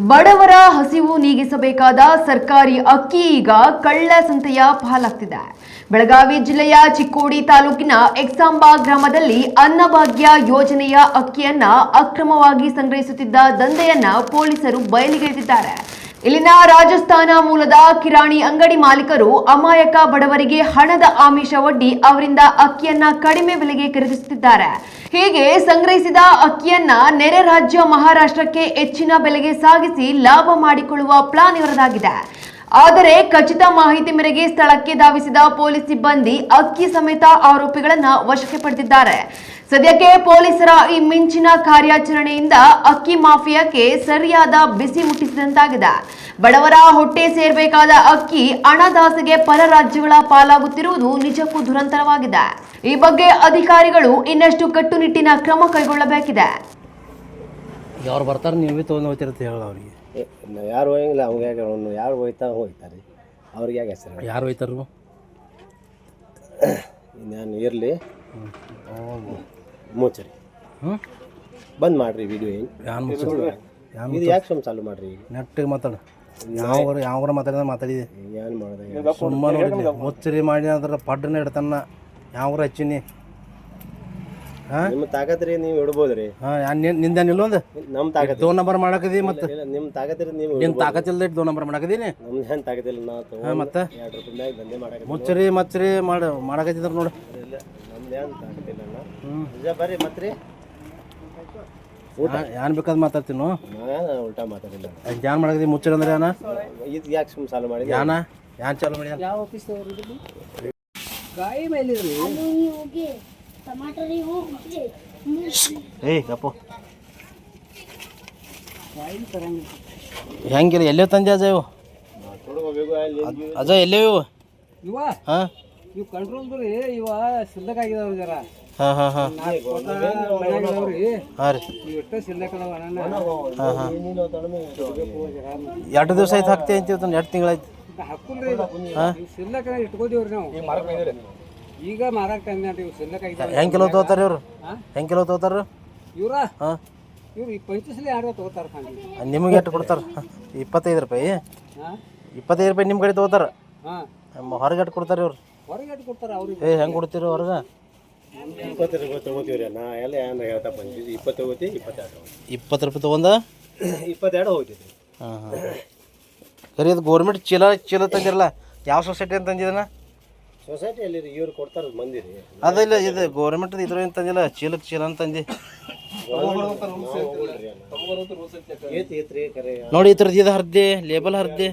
ಬಡವರ ಹಸಿವು ನೀಗಿಸಬೇಕಾದ ಸರ್ಕಾರಿ ಅಕ್ಕಿ ಈಗ ಕಳ್ಳ ಸಂತೆಯ ಪಾಲಾಗ್ತಿದೆ. ಬೆಳಗಾವಿ ಜಿಲ್ಲೆಯ ಚಿಕ್ಕೋಡಿ ತಾಲೂಕಿನ ಎಕ್ಸಾಂಬಾ ಗ್ರಾಮದಲ್ಲಿ ಅನ್ನಭಾಗ್ಯ ಯೋಜನೆಯ ಅಕ್ಕಿಯನ್ನ ಅಕ್ರಮವಾಗಿ ಸಂಗ್ರಹಿಸುತ್ತಿದ್ದ ದಂಧೆಯನ್ನ ಪೊಲೀಸರು ಬಯಲಿಗೆಳೆದಿದ್ದಾರೆ. ಇಲ್ಲಿನ ರಾಜಸ್ಥಾನ ಮೂಲದ ಕಿರಾಣಿ ಅಂಗಡಿ ಮಾಲೀಕರು ಅಮಾಯಕ ಬಡವರಿಗೆ ಹಣದ ಆಮಿಷ ಒಡ್ಡಿ ಅವರಿಂದ ಅಕ್ಕಿಯನ್ನ ಕಡಿಮೆ ಬೆಲೆಗೆ ಖರೀದಿಸುತ್ತಿದ್ದಾರೆ. ಹೀಗೆ ಸಂಗ್ರಹಿಸಿದ ಅಕ್ಕಿಯನ್ನ ನೆರೆ ರಾಜ್ಯ ಮಹಾರಾಷ್ಟ್ರಕ್ಕೆ ಹೆಚ್ಚಿನ ಬೆಲೆಗೆ ಸಾಗಿಸಿ ಲಾಭ ಮಾಡಿಕೊಳ್ಳುವ ಪ್ಲಾನ್ ಇವರದಾಗಿದೆ. ಆದರೆ ಖಚಿತ ಮಾಹಿತಿ ಮೇರೆಗೆ ಸ್ಥಳಕ್ಕೆ ಧಾವಿಸಿದ ಪೊಲೀಸ್ ಸಿಬ್ಬಂದಿ ಅಕ್ಕಿ ಸಮೇತ ಆರೋಪಿಗಳನ್ನ ವಶಕ್ಕೆ ಪಡೆದಿದ್ದಾರೆ. ಸದ್ಯಕ್ಕೆ ಪೊಲೀಸರ ಈ ಮಿಂಚಿನ ಕಾರ್ಯಾಚರಣೆಯಿಂದ ಅಕ್ಕಿ ಮಾಫಿಯಾಕ್ಕೆ ಸರಿಯಾದ ಬಿಸಿ ಮುಟ್ಟಿಸಿದಂತಾಗಿದೆ. ಬಡವರ ಹೊಟ್ಟೆ ಸೇರಬೇಕಾದ ಅಕ್ಕಿ ಹಣದಾಸೆಗೆ ಪರ ರಾಜ್ಯಗಳ ಪಾಲಾಗುತ್ತಿರುವುದು ನಿಜಕ್ಕೂ ದುರಂತರವಾಗಿದೆ. ಈ ಬಗ್ಗೆ ಅಧಿಕಾರಿಗಳು ಇನ್ನಷ್ಟು ಕಟ್ಟುನಿಟ್ಟಿನ ಕ್ರಮ ಕೈಗೊಳ್ಳಬೇಕಿದೆ. ಯಾರು ಬರ್ತಾರೆ ನೀವೇ ತೊಗೊಂಡು ಹೋಗ್ತಿರತ್ತೆ ಹೇಳ ಅವ್ರಿಗೆ. ಯಾರು ಹೋಗಂಗಿಲ್ಲ, ಅವ್ಗೆ ಯಾರು ಹೋಗ್ತಾರೆ ಅವ್ರಿಗೆ ಯಾಕೆ ಹೆಸರು ಯಾರು ಹೋಯ್ತಾರು ನಾನು ಇರಲಿ ಮುಚ್ಚರಿ ಬಂದ್ ಮಾಡ್ರಿ ವಿಡಿಯೋ ಇದು ಯಾಕೆ ಸುಮ್ಮನೆ ಚಾಲು ಮಾಡ್ರಿ ಈಗ ನೆಟ್ಟಿಗೆ ಮಾತಾಡು. ಯಾವ ಮಾತಾಡಿದೆ ಏನು ಮಾಡಿದೆ ಸುಮ್ಮ ನೋಡಿ ಮುಚ್ಚರಿ ಮಾಡಿ ಅದ್ರ ಪಡ್ಡನ್ನ ಇಡ್ತಾನ ಯಾವ ಹಚ್ಚಿನಿ ನಿಮ್ಮ ತಾಕತ್ರಿ ನೀವು ಇಡ್ಬೋದ್ರಿ. ನಿಂದ ನಿಲ್ಲೊಂದು ನಮ್ಮ ತಾಕತ್ 2 ನಂಬರ್ ಮಾಡಕದಿ ಮತ್ತೆ ನಿಮ್ಮ ತಾಕತ್ರಿ ನೀವು ನಿನ್ ತಾಕತ್ತಿಲ್ದ 2 ನಂಬರ್ ಮಾಡಕದೀನಿ ನಮ್ದು ಏನು ತಾಕತ್ತಿಲ್ಲ ನಾವು ಮತ್ತೆ 2 ರೂಪಾಯಿ ಮ್ಯಾಗ ದಂಧೆ ಮಾಡಕ ಮುಚ್ಚರಿ ಮಾಡಕತ್ತಿದ್ರ ನೋಡು. ನಮ್ದು ಏನು ತಾಕತ್ತಿಲ್ಲ ನಿಜ ಬರ್ರಿ ಮತ್ತೆ ಏನ್ ಬೇಕಾದ್ ಮಾತಾಡ್ತೀನಿ ನಾನು ಉಲ್ಟಾ ಮಾತಾಡಿಲ್ಲ. ಜಾನ್ ಮಾಡಕದಿ ಮುಚ್ಚರಿ ಅಂದ್ರೆ ಯಾನ ಇದು ಯಾಕೆ ಸುಮ್ಮನೆ ಚಾಲು ಮಾಡಿ ಯಾನ್ ಚಾಲು ಮಾಡಿ ಯಾವ ಆಫೀಸ್ ಗಾಯಿ ಮೇಲೆ ಹೆಂಗಿಲ್ಲ ಎಲ್ಲೇ ತಂದೆ ಅಜಯ್ ಇವು ಅಜಯ್ ಎಲ್ಲೇ ಇವು ಇವ ಹಾಂ ಇವು ಕಂಟ್ರೋಲ್ ರೀ ಇವ ಸಿಲ್ಲಕ್ ಆಗಿದಾವ ಜರ ಹಾಂ ಹಾಂ ಹಾಂ ಮನ್ಯಾಗಿದಾವ್ರಿ ಹಾಂ ರೀ ಇವು ಎಷ್ಟ ಸಿಲ್ಲಕ್ ಅದಾವ ಹಾಂ ಹಾಂ 2 ದಿವಸ ಆಯ್ತು ಹಾಕ್ತಿ ಅಂತೀವಿ 2 ತಿಂಗಳಾಯ್ತು ಹಾಕುಲ್ರಿ ಸಿಲ್ಲಕ್ ಇಟ್ಕೋದಿವ್ರಿ ನಾವು ಈಗ ಮಾರಾಕ ಟೈಮ್ ಇವು ಸಿಲ್ಲಕ್ ಆಗಿದಾವ. ಹೆಂಗೆ ಕಿಲೋ ತೊಗೋತಾರೆ ಇವ್ರು ಹೆಂಗೆ ಕಿಲೋ ತೊಗೋತಾರ ಇವ್ರ ಹಾಂ ಇವ್ರು 25 ಯಾರು ತಗೋತಾರ ನಿಮಗೆ ಎಷ್ಟು ಕೊಡ್ತಾರೆ 25 ರೂಪಾಯಿ ಹಾಂ 25 ರೂಪಾಯಿ ನಿಮ್ಮ ಕಡೆ ತೊಗೋತಾರ ಹಾಂ ಹೊರಗೆ ಎಷ್ಟು ಕೊಡ್ತಾರೆ ಇವ್ರು ಹೊರಗೆ ಎಷ್ಟು ಕೊಡ್ತಾರ ಅವ್ರಿಗೆ ಹೆಂಗೆ ಕೊಡ್ತೀರಿ ಹೊರಗೆ 20 ರೂಪಾಯಿ ತೊಗೋತೀವ್ರಿ ನಾ ಎಲ್ಲ ಏನು ಹೇಳ್ತಾ ಬಂದಿದ್ದು 20 ತೊಗೋತಿ 22 ರೂಪಾಯಿ ತೊಗೊಂಡ 22 ಹೋಗ್ತಿದ್ರಿ. ಹಾಂ ಹಾಂ ಸರಿ ಅದು ಗೋರ್ಮೆಂಟ್ ಚೀಲ ತಂದಿರಲ್ಲ ಯಾವ ಸೊಸೈಟಿ ಅಂತ ತಂದಿದ್ದಾನ ಸೊಸೈಟಿಯಲ್ಲಿ ಇವ್ರು ಕೊಡ್ತಾರೆ ಮಂದಿ ರೀ ಅದಿಲ್ಲ ಇದು ಗೋರ್ಮೆಂಟ್ ಇದ್ರ ಏನು ತಂದಿಲ್ಲ ಚೀಲ ಅಂತ ತಂದಿ ನೋಡಿ ಈ ಥರದ್ದು ಇದು ಹರಿದೆ ಲೇಬಲ್ ಹರಿದೆ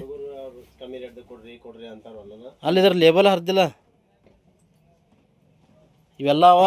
ಕಮ್ಮಿ ರೇಟ್ ಕೊಡ್ರಿ ಅಂತಾರಲ್ಲ ಅಲ್ಲಿ ಇದ್ರ ಲೇಬಲ್ ಹರಿದಿಲ್ಲ ಇವೆಲ್ಲ ಅವ